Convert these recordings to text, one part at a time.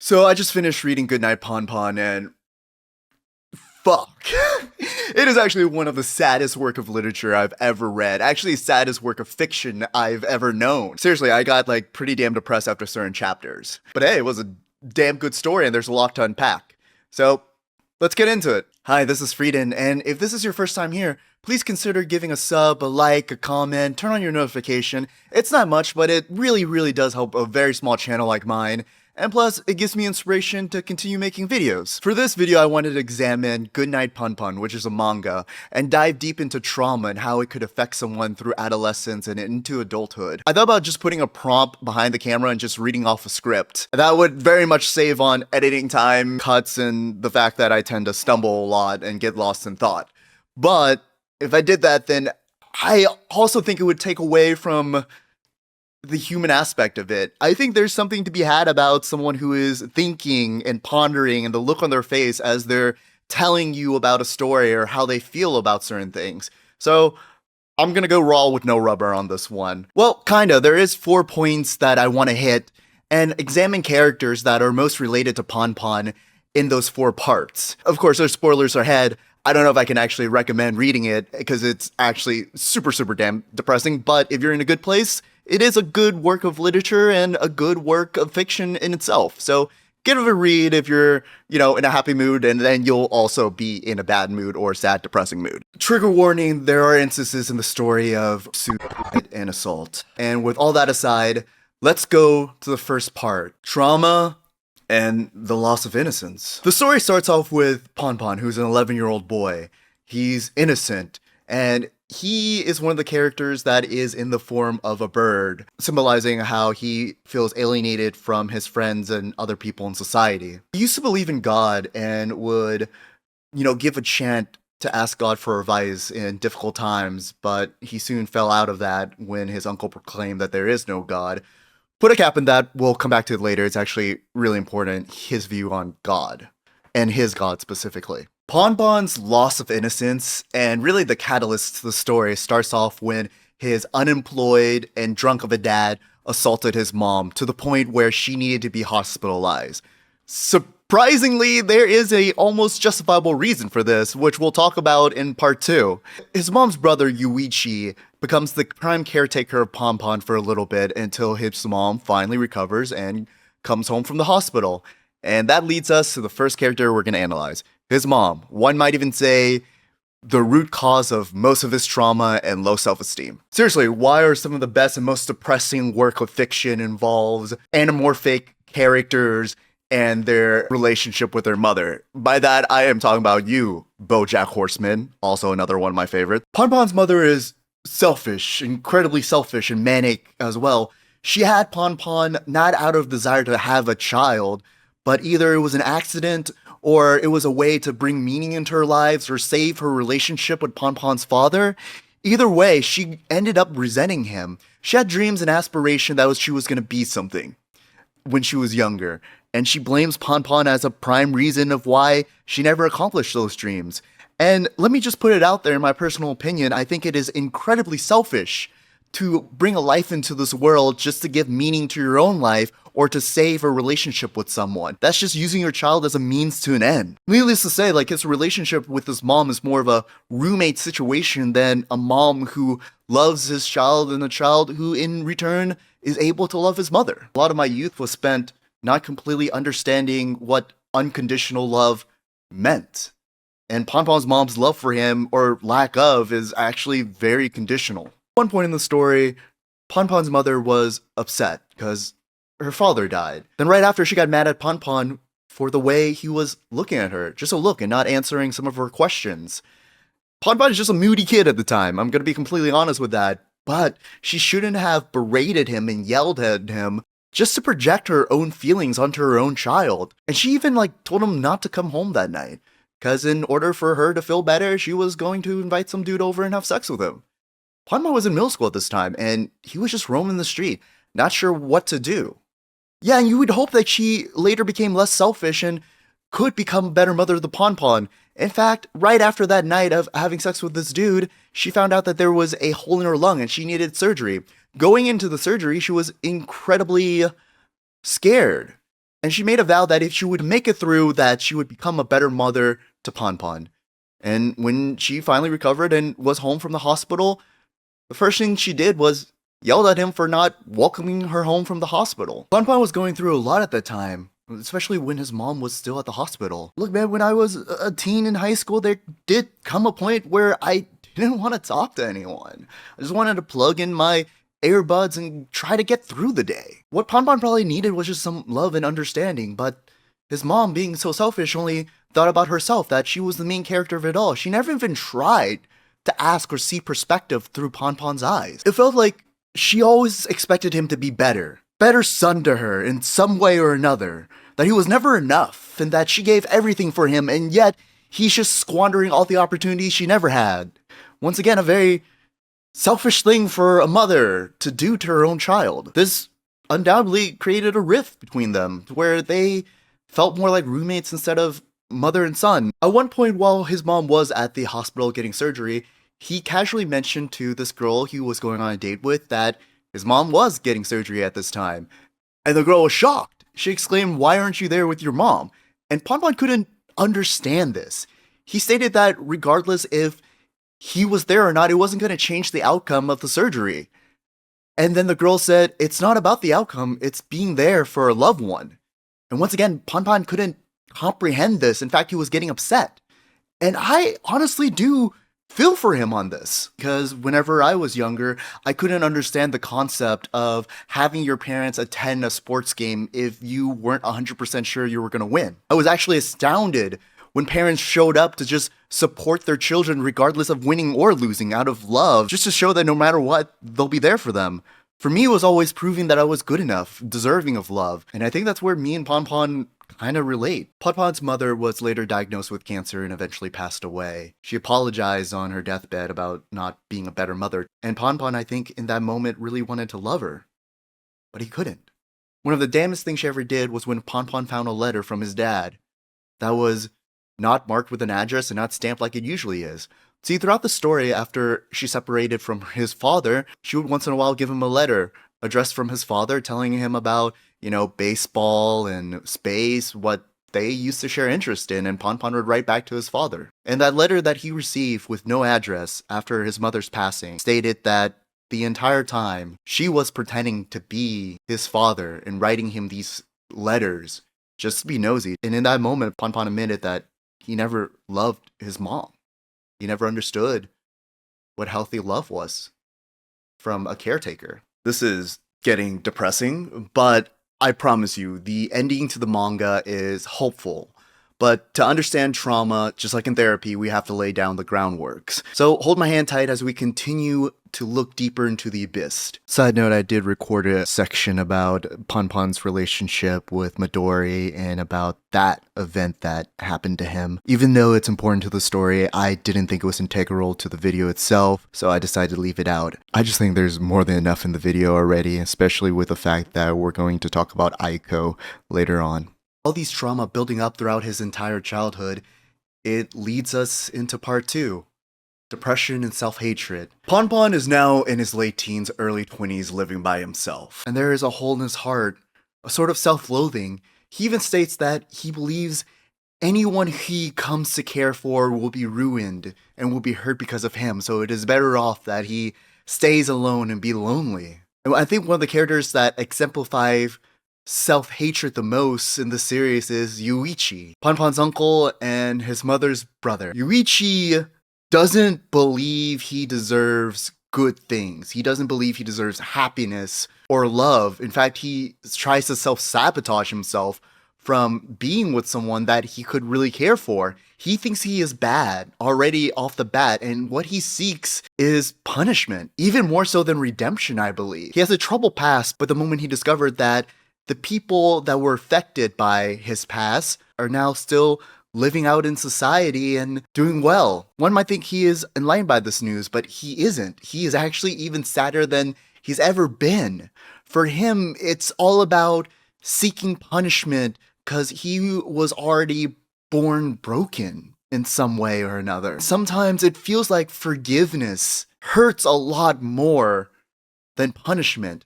So I just finished reading Goodnight, Punpun, and fuck. It is actually one of the saddest work of literature I've ever read. Actually, saddest work of fiction I've ever known. Seriously, I got like pretty damn depressed after certain chapters. But hey, it was a damn good story and there's a lot to unpack. So let's get into it. Hi, this is Frieden, and if this is your first time here, please consider giving a sub, a like, a comment, turn on your notification. It's not much, but it really does help a very small channel like mine. And plus, it gives me inspiration to continue making videos. For this video, I wanted to examine Goodnight Punpun, which is a manga, and dive deep into trauma and how it could affect someone through adolescence and into adulthood. I thought about just putting a prompt behind the camera and just reading off a script. That would very much save on editing time, cuts, and the fact that I tend to stumble a lot and get lost in thought. But if I did that, then I also think it would take away from the human aspect of it. I think there's something to be had about someone who is thinking and pondering and the look on their face as they're telling you about a story or how they feel about certain things. So I'm gonna go raw with no rubber on this one. Well, kinda. There is 4 points that I want to hit and examine characters that are most related to Punpun in those 4 parts. Of course, there's spoilers ahead. I don't know if I can actually recommend reading it because it's actually super damn depressing, but if you're in a good place, it is a good work of literature and a good work of fiction in itself. So give it a read if you're, in a happy mood, and then you'll also be in a bad mood or sad, depressing mood. Trigger warning, there are instances in the story of suicide and assault. And with all that aside, let's go to the first part. Trauma and the loss of innocence. The story starts off with Punpun, who's an 11-year-old boy. He's innocent, and he is one of the characters that is in the form of a bird, symbolizing how he feels alienated from his friends and other people in society. He used to believe in God and would, give a chant to ask God for advice in difficult times, but he soon fell out of that when his uncle proclaimed that there is no God. Put a cap in that, we'll come back to it later. It's actually really important, his view on God, and his God specifically. Punpun's loss of innocence, and really the catalyst to the story, starts off when his unemployed and drunk of a dad assaulted his mom to the point where she needed to be hospitalized. Surprisingly, there is a almost justifiable reason for this, which we'll talk about in part 2. His mom's brother, Yuichi, becomes the prime caretaker of Punpun for a little bit until his mom finally recovers and comes home from the hospital. And that leads us to the first character we're going to analyze. His mom. One might even say the root cause of most of his trauma and low self-esteem. Seriously, why are some of the best and most depressing work of fiction involves anamorphic characters and their relationship with their mother? By that, I am talking about you, BoJack Horseman, also another one of my favorites. Punpun's mother is selfish, incredibly selfish and manic as well. She had Punpun not out of desire to have a child, but either it was an accident or it was a way to bring meaning into her lives or save her relationship with Punpun's father. Either way, she ended up resenting him. She had dreams and aspiration that she was going to be something when she was younger, and she blames Punpun as a prime reason of why she never accomplished those dreams. And let me just put it out there, in my personal opinion, I think it is incredibly selfish to bring a life into this world just to give meaning to your own life or to save a relationship with someone. That's just using your child as a means to an end. Needless to say, his relationship with his mom is more of a roommate situation than a mom who loves his child and a child who in return is able to love his mother. A lot of my youth was spent not completely understanding what unconditional love meant. And Punpun's mom's love for him, or lack of, is actually very conditional. At one point in the story, Punpun's mother was upset because her father died. Then right after, she got mad at Punpun for the way he was looking at her. Just a look and not answering some of her questions. Punpun is just a moody kid at the time. I'm going to be completely honest with that. But she shouldn't have berated him and yelled at him just to project her own feelings onto her own child. And she even told him not to come home that night, because in order for her to feel better, she was going to invite some dude over and have sex with him. Punpun was in middle school at this time, and he was just roaming the street, not sure what to do. Yeah, and you would hope that she later became less selfish and could become a better mother to Punpun. In fact, right after that night of having sex with this dude, she found out that there was a hole in her lung and she needed surgery. Going into the surgery, she was incredibly scared. And she made a vow that if she would make it through, that she would become a better mother to Punpun. And when she finally recovered and was home from the hospital, the first thing she did was yelled at him for not welcoming her home from the hospital. Punpun was going through a lot at the time, especially when his mom was still at the hospital. Look, man, when I was a teen in high school, there did come a point where I didn't want to talk to anyone. I just wanted to plug in my earbuds and try to get through the day. What Punpun probably needed was just some love and understanding, but his mom, being so selfish, only thought about herself, that she was the main character of it all. She never even tried to ask or see perspective through Punpun's eyes. It felt like she always expected him to be better son to her in some way or another, that he was never enough, and that she gave everything for him, and yet he's just squandering all the opportunities she never had. Once again, a very selfish thing for a mother to do to her own child. This undoubtedly created a rift between them, where they felt more like roommates instead of mother and son. At one point, while his mom was at the hospital getting surgery, he casually mentioned to this girl he was going on a date with that his mom was getting surgery at this time. And the girl was shocked. She exclaimed, "Why aren't you there with your mom?" And Punpun couldn't understand this. He stated that regardless if he was there or not, it wasn't going to change the outcome of the surgery. And then the girl said, "It's not about the outcome, it's being there for a loved one." And once again, Punpun couldn't comprehend this. In fact, he was getting upset. And I honestly do feel for him on this, because whenever I was younger, I couldn't understand the concept of having your parents attend a sports game if you weren't 100% sure you were going to win. I was actually astounded when parents showed up to just support their children regardless of winning or losing, out of love, just to show that no matter what, they'll be there for them. For me, it was always proving that I was good enough, deserving of love, and I think that's where me and Punpun kind of relate. Punpun's mother was later diagnosed with cancer and eventually passed away. She apologized on her deathbed about not being a better mother, and Punpun, I think, in that moment really wanted to love her, but he couldn't. One of the damnest things she ever did was when Punpun found a letter from his dad that was not marked with an address and not stamped like it usually is. See, throughout the story, after she separated from his father, she would once in a while give him a letter addressed from his father telling him about, baseball and space, what they used to share interest in, and Punpun would write back to his father. And that letter that he received with no address after his mother's passing stated that the entire time she was pretending to be his father and writing him these letters just to be nosy. And in that moment, Punpun admitted that he never loved his mom. He never understood what healthy love was from a caretaker. This is getting depressing, but I promise you, the ending to the manga is hopeful. But to understand trauma, just like in therapy, we have to lay down the groundworks. So hold my hand tight as we continue to look deeper into the abyss. Side note, I did record a section about Punpun's relationship with Midori and about that event that happened to him. Even though it's important to the story, I didn't think it was integral to the video itself, so I decided to leave it out. I just think there's more than enough in the video already, especially with the fact that we're going to talk about Aiko later on. All these trauma building up throughout his entire childhood, it leads us into part 2. Depression and self-hatred. Punpun is now in his late teens, early 20s, living by himself. And there is a hole in his heart, a sort of self-loathing. He even states that he believes anyone he comes to care for will be ruined and will be hurt because of him, so it is better off that he stays alone and be lonely. And I think one of the characters that exemplify self-hatred the most in the series is Yuichi, Punpun's uncle and his mother's brother. Yuichi doesn't believe he deserves good things. He doesn't believe he deserves happiness or love. In fact, he tries to self-sabotage himself from being with someone that he could really care for. He thinks he is bad already off the bat, and what he seeks is punishment, even more so than redemption, I believe. He has a troubled past, but the moment he discovered that the people that were affected by his past are now still living out in society and doing well. One might think he is enlightened by this news, but he isn't. He is actually even sadder than he's ever been. For him, it's all about seeking punishment because he was already born broken in some way or another. Sometimes it feels like forgiveness hurts a lot more than punishment.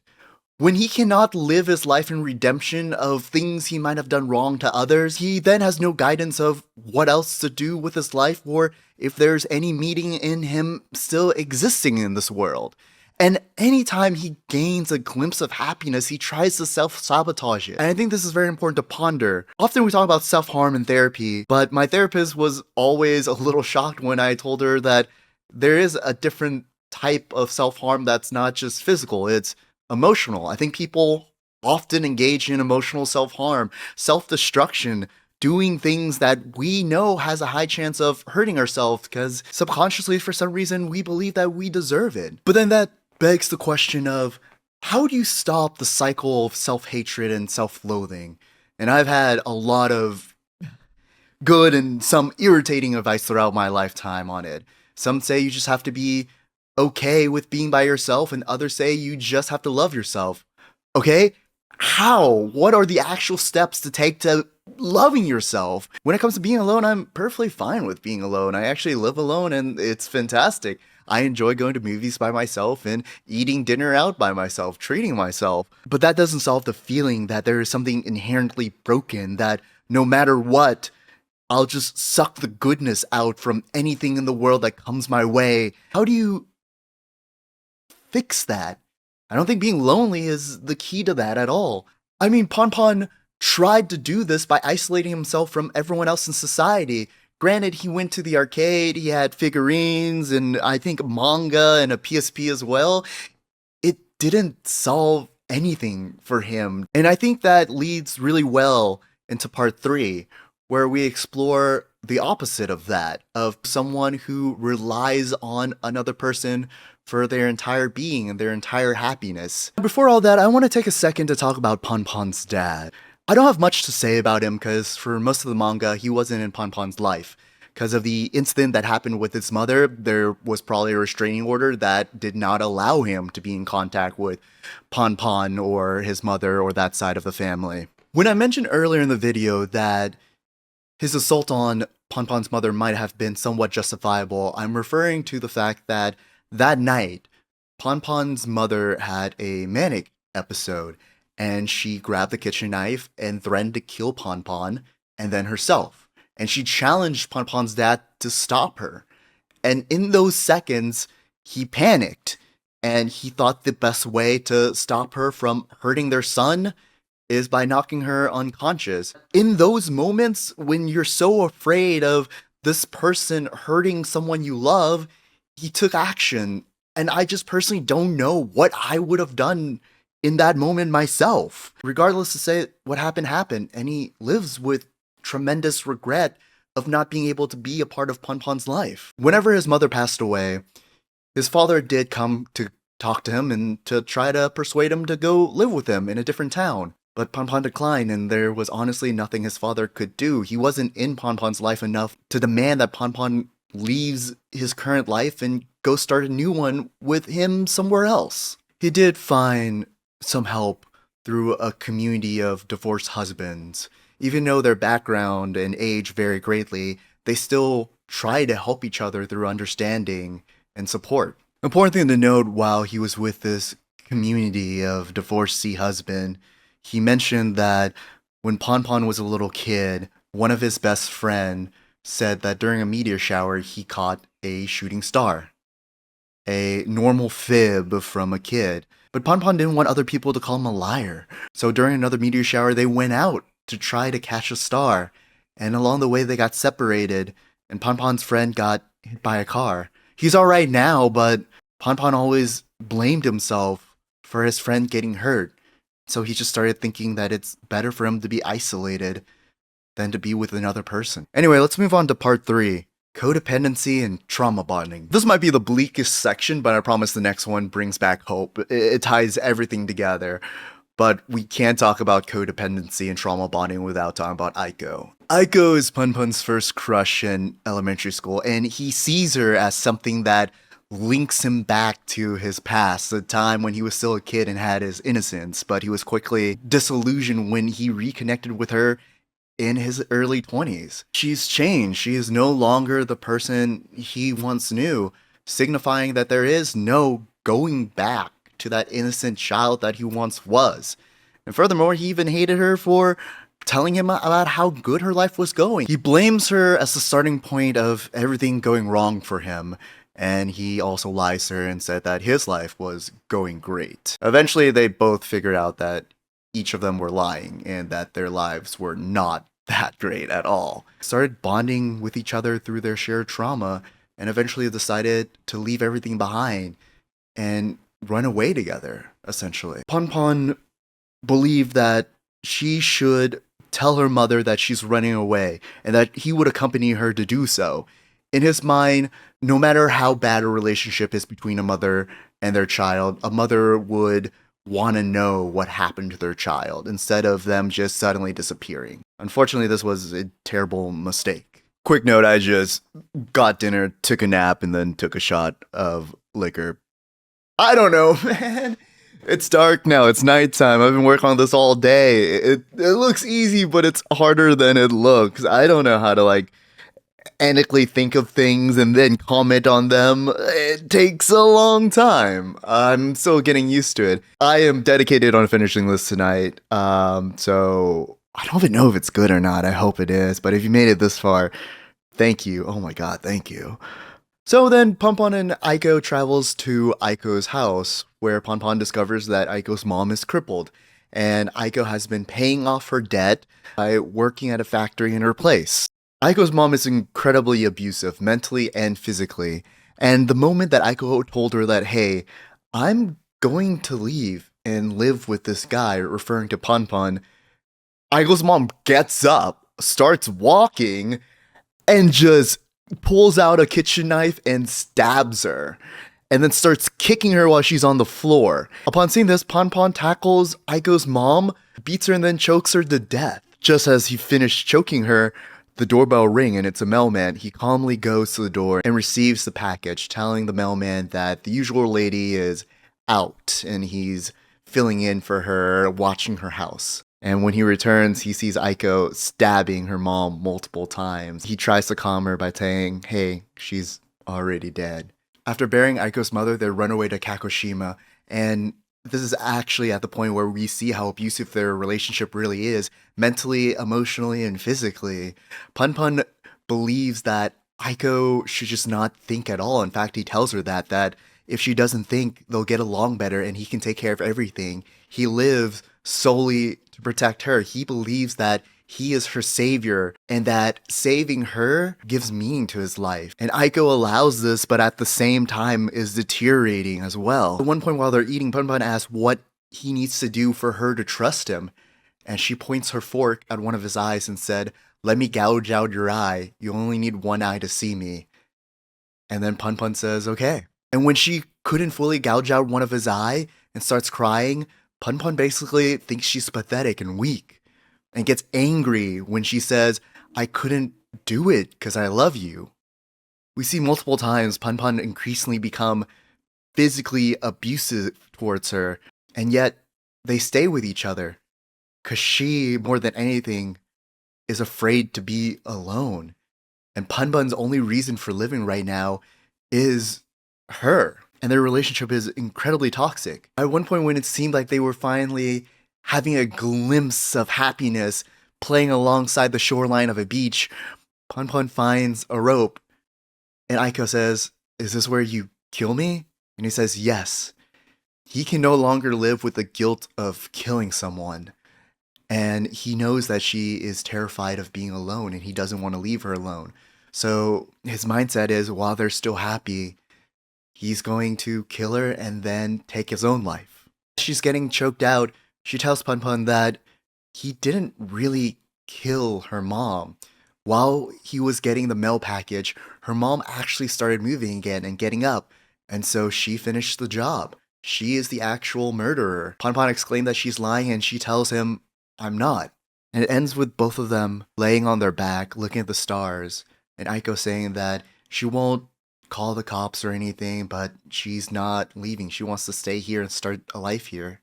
When he cannot live his life in redemption of things he might have done wrong to others, he then has no guidance of what else to do with his life or if there's any meaning in him still existing in this world. And anytime he gains a glimpse of happiness, he tries to self-sabotage it. And I think this is very important to ponder. Often we talk about self-harm in therapy, but my therapist was always a little shocked when I told her that there is a different type of self-harm that's not just physical, it's emotional. I think people often engage in emotional self-harm, self-destruction, doing things that we know has a high chance of hurting ourselves because subconsciously, for some reason, we believe that we deserve it. But then that begs the question of how do you stop the cycle of self-hatred and self-loathing? And I've had a lot of good and some irritating advice throughout my lifetime on it. Some say you just have to be okay with being by yourself, and others say you just have to love yourself. Okay? How? What are the actual steps to take to loving yourself? When it comes to being alone, I'm perfectly fine with being alone. I actually live alone and it's fantastic. I enjoy going to movies by myself and eating dinner out by myself, treating myself. But that doesn't solve the feeling that there is something inherently broken, that no matter what, I'll just suck the goodness out from anything in the world that comes my way. How do you fix that? I don't think being lonely is the key to that at all. I mean, Punpun tried to do this by isolating himself from everyone else in society. Granted, he went to the arcade, he had figurines, and I think manga and a PSP as well. It didn't solve anything for him. And I think that leads really well into part 3, where we explore the opposite of that, of someone who relies on another person for their entire being and their entire happiness. Before all that, I want to take a second to talk about Punpun's dad. I don't have much to say about him because for most of the manga, he wasn't in Punpun's life. Because of the incident that happened with his mother, there was probably a restraining order that did not allow him to be in contact with Punpun or his mother or that side of the family. When I mentioned earlier in the video that his assault on Punpun's mother might have been somewhat justifiable, I'm referring to the fact that that night, Punpun's mother had a manic episode, and she grabbed the kitchen knife and threatened to kill Punpun and then herself. And she challenged Punpun's dad to stop her. And in those seconds, he panicked, and he thought the best way to stop her from hurting their son is by knocking her unconscious. In those moments when you're so afraid of this person hurting someone you love, he took action. And I just personally don't know what I would have done in that moment myself. Regardless to say what happened happened, and he lives with tremendous regret of not being able to be a part of Punpun's life. Whenever his mother passed away, his father did come to talk to him and to try to persuade him to go live with him in a different town. But Punpun declined, and there was honestly nothing his father could do. He wasn't in Punpun's life enough to demand that Punpun leaves his current life and go start a new one with him somewhere else. He did find some help through a community of divorced husbands. Even though their background and age vary greatly, they still try to help each other through understanding and support. Important thing to note while he was with this community of divorcee husband, he mentioned that when Punpun was a little kid, one of his best friend said that during a meteor shower, he caught a shooting star. A normal fib from a kid. But Punpun didn't want other people to call him a liar. So during another meteor shower, they went out to try to catch a star. And along the way, they got separated, and Punpun's friend got hit by a car. He's alright now, but Punpun always blamed himself for his friend getting hurt. So he just started thinking that it's better for him to be isolated than to be with another person. Anyway, let's move on to part 3. Codependency and trauma bonding. This might be the bleakest section, but I promise the next one brings back hope. It ties everything together. But we can't talk about codependency and trauma bonding without talking about Aiko. Aiko is Punpun's first crush in elementary school, and he sees her as something that links him back to his past, the time when he was still a kid and had his innocence, but he was quickly disillusioned when he reconnected with her in his early 20s. She's changed. She is no longer the person he once knew, signifying that there is no going back to that innocent child that he once was. And furthermore, he even hated her for telling him about how good her life was going. He blames her as the starting point of everything going wrong for him, and he also lies to her and said that his life was going great. Eventually, they both figured out that each of them were lying and that their lives were not that great at all. Started bonding with each other through their shared trauma, and eventually decided to leave everything behind and run away together, essentially. Punpun believed that she should tell her mother that she's running away and that he would accompany her to do so. In his mind, no matter how bad a relationship is between a mother and their child, a mother would want to know what happened to their child instead of them just suddenly disappearing. Unfortunately, this was a terrible mistake. Quick note, I just got dinner, took a nap, and then took a shot of liquor. I don't know, man. It's dark now. It's nighttime. I've been working on this all day. It looks easy, but it's harder than it looks. I don't know how to analytically think of things and then comment on them. It takes a long time. I'm still getting used to it. I am dedicated on finishing this tonight. So I don't even know if it's good or not. I hope it is. But if you made it this far, thank you. Oh my god, thank you. So then Punpun and Aiko travels to Aiko's house, where Punpun discovers that Aiko's mom is crippled, and Aiko has been paying off her debt by working at a factory in her place. Aiko's mom is incredibly abusive, mentally and physically, and the moment that Aiko told her that, hey, I'm going to leave and live with this guy, referring to Punpun, Aiko's mom gets up, starts walking, and just pulls out a kitchen knife and stabs her, and then starts kicking her while she's on the floor. Upon seeing this, Punpun tackles Aiko's mom, beats her, and then chokes her to death. Just as he finished choking her, the doorbell rings and it's a mailman. He calmly goes to the door and receives the package, telling the mailman that the usual lady is out and he's filling in for her, watching her house. And when he returns, he sees Aiko stabbing her mom multiple times. He tries to calm her by saying, hey, she's already dead. After burying Aiko's mother, they run away to Kagoshima, and this is actually at the point where we see how abusive their relationship really is, mentally, emotionally, and physically. Punpun believes that Aiko should just not think at all. In fact, he tells her that if she doesn't think, they'll get along better and he can take care of everything. He lives solely to protect her. He believes that he is her savior and that saving her gives meaning to his life. And Aiko allows this, but at the same time is deteriorating as well. At one point while they're eating, Punpun asks what he needs to do for her to trust him. And she points her fork at one of his eyes and said, let me gouge out your eye. You only need one eye to see me. And then Punpun says, okay. And when she couldn't fully gouge out one of his eye and starts crying, Punpun basically thinks she's pathetic and weak and gets angry when she says, I couldn't do it because I love you. We see multiple times Punpun increasingly become physically abusive towards her, and yet they stay with each other because she, more than anything, is afraid to be alone. And Punpun's only reason for living right now is her. And their relationship is incredibly toxic. At one point when it seemed like they were finally having a glimpse of happiness playing alongside the shoreline of a beach, Punpun finds a rope and Aiko says, is this where you kill me? And he says, yes. He can no longer live with the guilt of killing someone. And he knows that she is terrified of being alone and he doesn't want to leave her alone. So his mindset is, while they're still happy, he's going to kill her and then take his own life. She's getting choked out. She tells Punpun that he didn't really kill her mom. While he was getting the mail package, her mom actually started moving again and getting up. And so she finished the job. She is the actual murderer. Punpun exclaimed that she's lying and she tells him, I'm not. And it ends with both of them laying on their back, looking at the stars, and Aiko saying that she won't call the cops or anything, but she's not leaving. She wants to stay here and start a life here.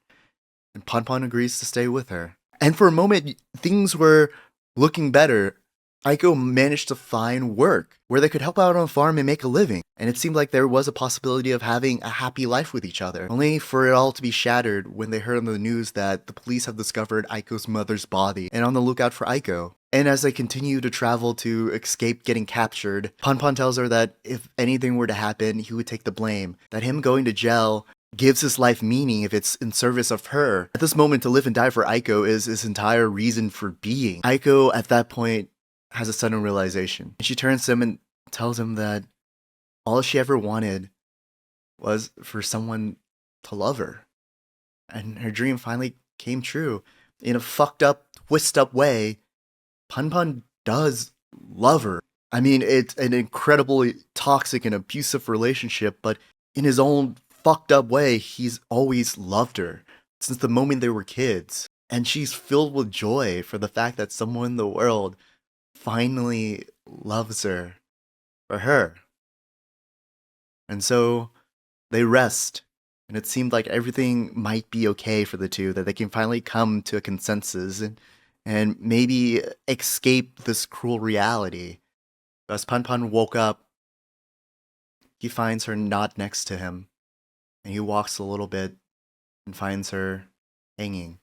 And Punpun agrees to stay with her. And for a moment, things were looking better Aiko managed to find work where they could help out on a farm and make a living, and it seemed like there was a possibility of having a happy life with each other, only for it all to be shattered when they heard on the news that the police have discovered Aiko's mother's body and on the lookout for Aiko. And as they continue to travel to escape getting captured, Punpun tells her that if anything were to happen, he would take the blame, that him going to jail gives his life meaning if it's in service of her. At this moment, to live and die for Aiko is his entire reason for being. Aiko, at that point, has a sudden realization. And she turns to him and tells him that all she ever wanted was for someone to love her. And her dream finally came true. In a fucked up, twist up way, Punpun does love her. I mean, it's an incredibly toxic and abusive relationship, but in his own fucked up way, he's always loved her since the moment they were kids. And she's filled with joy for the fact that someone in the world finally loves her for her. And so they rest, and it seemed like everything might be okay for the two, that they can finally come to a consensus and maybe escape this cruel reality. As Punpun woke up, he finds her not next to him, and he walks a little bit and finds her hanging.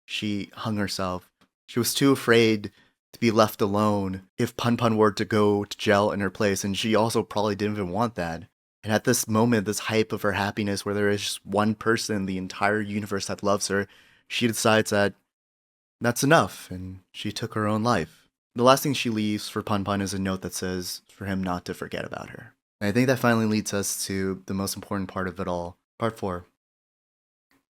She hung herself. She was too afraid to be left alone if Punpun were to go to jail in her place, and she also probably didn't even want that. And at this moment, this hype of her happiness, where there is just one person in the entire universe that loves her, she decides that that's enough, and she took her own life. The last thing she leaves for Punpun is a note that says for him not to forget about her. And I think that finally leads us to the most important part of it all. Part 4.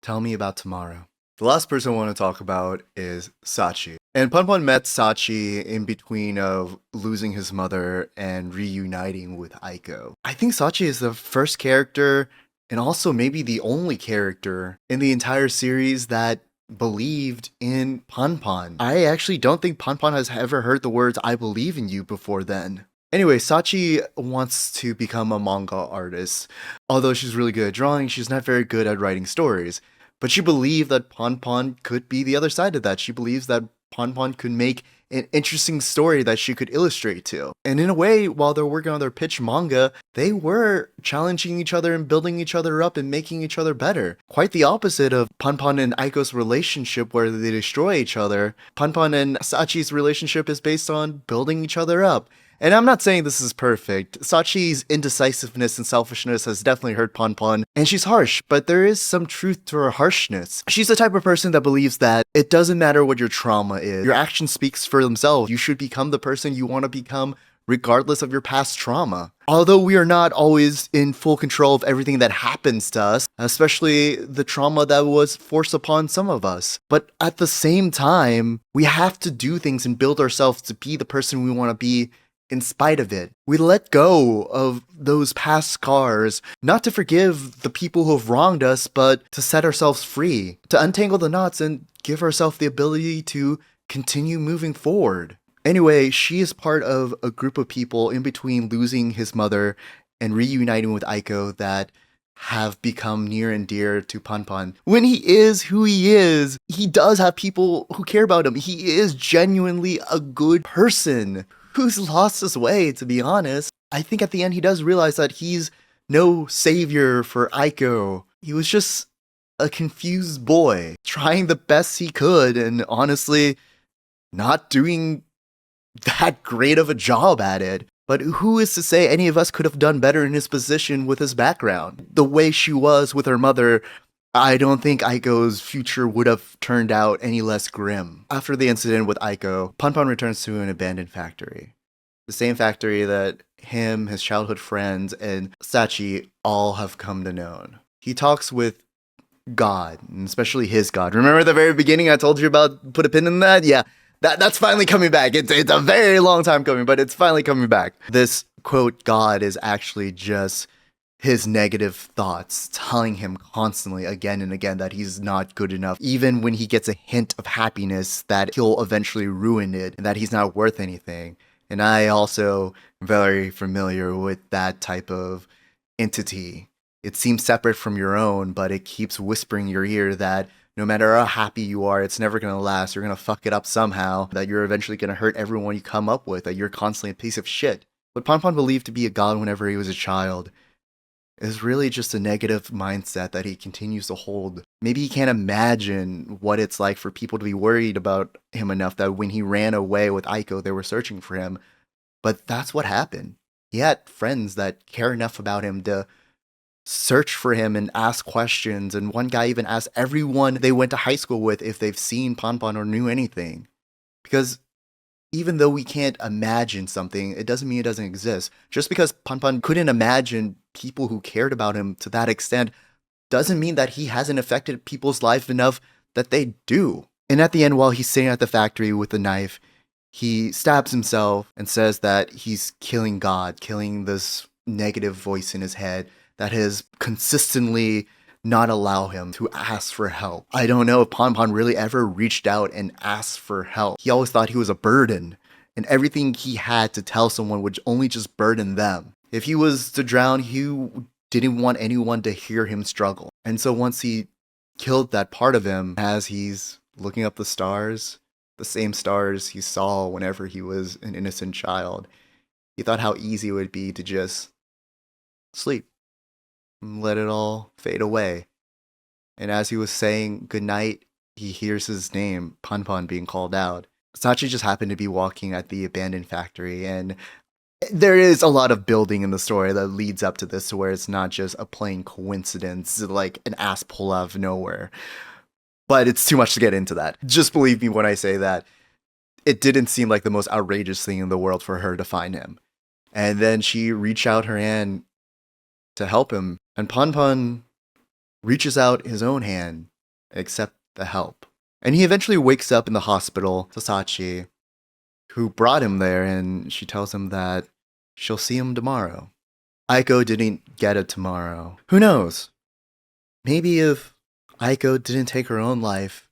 Tell me about tomorrow. The last person I want to talk about is Sachi. And Punpun met Sachi in between of losing his mother and reuniting with Aiko. I think Sachi is the first character, and also maybe the only character in the entire series that believed in Punpun. I actually don't think Punpun has ever heard the words "I believe in you" before then. Anyway, Sachi wants to become a manga artist. Although she's really good at drawing, she's not very good at writing stories. But she believed that Punpun could be the other side of that. She believes that Punpun could make an interesting story that she could illustrate to. And in a way, while they're working on their pitch manga, they were challenging each other and building each other up and making each other better. Quite the opposite of Punpun and Aiko's relationship where they destroy each other. Punpun and Sachi's relationship is based on building each other up. And I'm not saying this is perfect. Sachi's indecisiveness and selfishness has definitely hurt Punpun, and she's harsh, but there is some truth to her harshness. She's the type of person that believes that it doesn't matter what your trauma is. Your action speaks for themselves. You should become the person you want to become regardless of your past trauma. Although we are not always in full control of everything that happens to us, especially the trauma that was forced upon some of us. But at the same time, we have to do things and build ourselves to be the person we want to be in spite of it. We let go of those past scars, not to forgive the people who have wronged us, but to set ourselves free, to untangle the knots and give ourselves the ability to continue moving forward. Anyway, she is part of a group of people in between losing his mother and reuniting with Aiko that have become near and dear to Punpun. When he is who he is, he does have people who care about him. He is genuinely a good person who's lost his way, to be honest. I think at the end he does realize that he's no savior for Aiko. He was just a confused boy, trying the best he could, and honestly, not doing that great of a job at it. But who is to say any of us could have done better in his position with his background? The way she was with her mother, I don't think Aiko's future would have turned out any less grim. After the incident with Aiko, Punpun returns to an abandoned factory. The same factory that him, his childhood friends, and Sachi all have come to know. He talks with God, and especially his God. Remember at the very beginning I told you about, put a pin in that? Yeah, that's finally coming back. It's a very long time coming, but it's finally coming back. This, quote, God is actually just his negative thoughts, telling him constantly again and again that he's not good enough, even when he gets a hint of happiness that he'll eventually ruin it and that he's not worth anything. And I also am very familiar with that type of entity. It seems separate from your own, but it keeps whispering in your ear that No matter how happy you are, it's never gonna last. You're gonna fuck it up somehow. That you're eventually gonna hurt everyone you come up with. That you're constantly a piece of shit. What Punpun believed to be a god whenever he was a child is really just a negative mindset that he continues to hold. Maybe he can't imagine what it's like for people to be worried about him enough that when he ran away with Aiko, they were searching for him. But that's what happened. He had friends that care enough about him to search for him and ask questions. And one guy even asked everyone they went to high school with if they've seen Punpun or knew anything. Because even though we can't imagine something, it doesn't mean it doesn't exist. Just because Punpun couldn't imagine people who cared about him to that extent doesn't mean that he hasn't affected people's life enough that they do. And at the end, while he's sitting at the factory with the knife, he stabs himself and says that he's killing God, killing this negative voice in his head that has consistently not allow him to ask for help. I don't know if Punpun really ever reached out and asked for help. He always thought he was a burden, and everything he had to tell someone would only just burden them. If he was to drown, he didn't want anyone to hear him struggle. And so once he killed that part of him, as he's looking up the same stars he saw whenever he was an innocent child, he thought how easy it would be to just sleep. Let it all fade away. And as he was saying goodnight, he hears his name, Punpun, being called out. Sachi just happened to be walking at the abandoned factory, and there is a lot of building in the story that leads up to this, where it's not just a plain coincidence, like an ass pull out of nowhere. But it's too much to get into that. Just believe me when I say that it didn't seem like the most outrageous thing in the world for her to find him. And then she reached out her hand to help him, and Punpun reaches out his own hand, accept the help. And he eventually wakes up in the hospital to Sachi, who brought him there, and she tells him that she'll see him tomorrow. Aiko didn't get it tomorrow. Who knows? Maybe if Aiko didn't take her own life,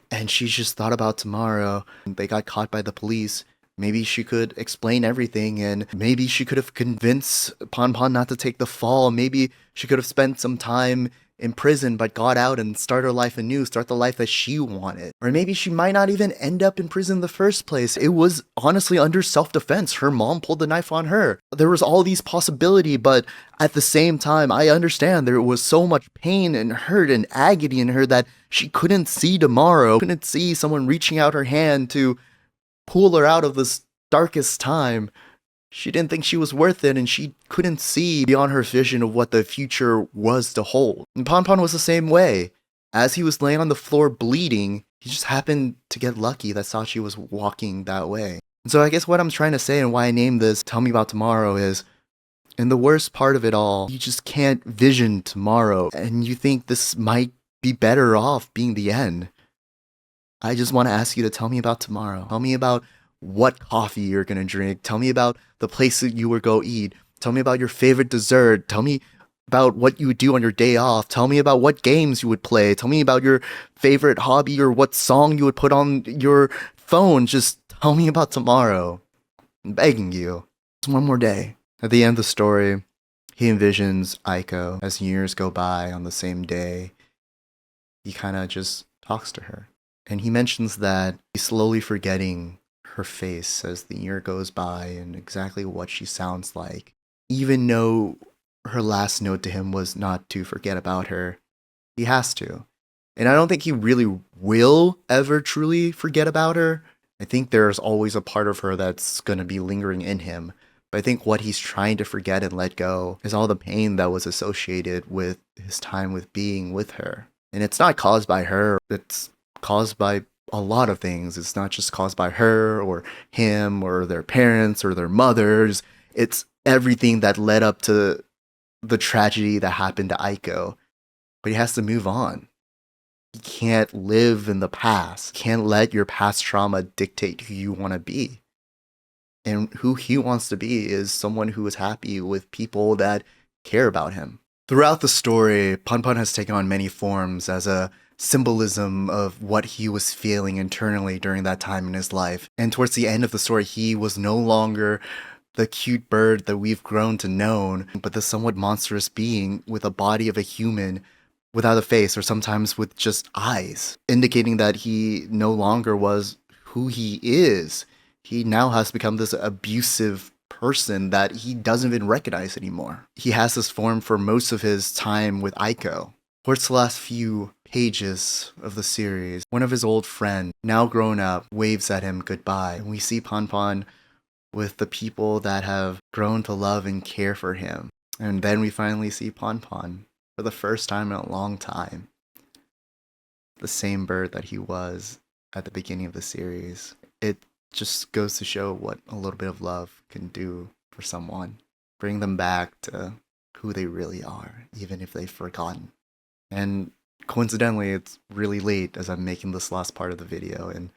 and she just thought about tomorrow, and they got caught by the police, maybe she could explain everything, and maybe she could have convinced Punpun not to take the fall. Maybe she could have spent some time in prison but got out and start her life anew, start the life that she wanted. Or maybe she might not even end up in prison in the first place. It was honestly under self-defense. Her mom pulled the knife on her. There was all these possibilities, but at the same time, I understand there was so much pain and hurt and agony in her that she couldn't see tomorrow, couldn't see someone reaching out her hand to pull her out of this darkest time. She didn't think she was worth it, and she couldn't see beyond her vision of what the future was to hold. And Punpun was the same way. As he was laying on the floor bleeding, he just happened to get lucky that Sachi was walking that way. And so I guess what I'm trying to say and why I named this Tell Me About Tomorrow is, in the worst part of it all, you just can't vision tomorrow, and you think this might be better off being the end. I just want to ask you to tell me about tomorrow. Tell me about what coffee you're going to drink. Tell me about the place that you would go eat. Tell me about your favorite dessert. Tell me about what you would do on your day off. Tell me about what games you would play. Tell me about your favorite hobby or what song you would put on your phone. Just tell me about tomorrow. I'm begging you. It's one more day. At the end of the story, he envisions Aiko as years go by on the same day. He kind of just talks to her. And he mentions that he's slowly forgetting her face as the year goes by and exactly what she sounds like. Even though her last note to him was not to forget about her, he has to. And I don't think he really will ever truly forget about her. I think there's always a part of her that's going to be lingering in him. But I think what he's trying to forget and let go is all the pain that was associated with his time with being with her. And it's not caused by her. It's caused by a lot of things. It's not just caused by her or him or their parents or their mothers. It's everything that led up to the tragedy that happened to Aiko. But he has to move on. You can't live in the past. You can't let your past trauma dictate who you want to be. And who he wants to be is someone who is happy with people that care about him. Throughout the story, Punpun has taken on many forms as a symbolism of what he was feeling internally during that time in his life. And towards the end of the story, he was no longer the cute bird that we've grown to know, but the somewhat monstrous being with a body of a human, without a face or sometimes with just eyes, indicating that he no longer was who he is. He now has become this abusive person that he doesn't even recognize anymore. He has this form for most of his time with Aiko. Towards the last few pages of the series, one of his old friends, now grown up, waves at him goodbye. And we see Punpun with the people that have grown to love and care for him. And then we finally see Punpun for the first time in a long time. The same bird that he was at the beginning of the series. It just goes to show what a little bit of love can do for someone. Bring them back to who they really are, even if they've forgotten. And coincidentally, it's really late as I'm making this last part of the video, and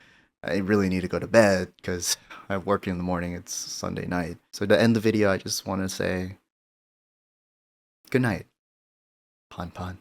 I really need to go to bed because I have work in the morning. It's Sunday night. So to end the video, I just want to say good night, Punpun.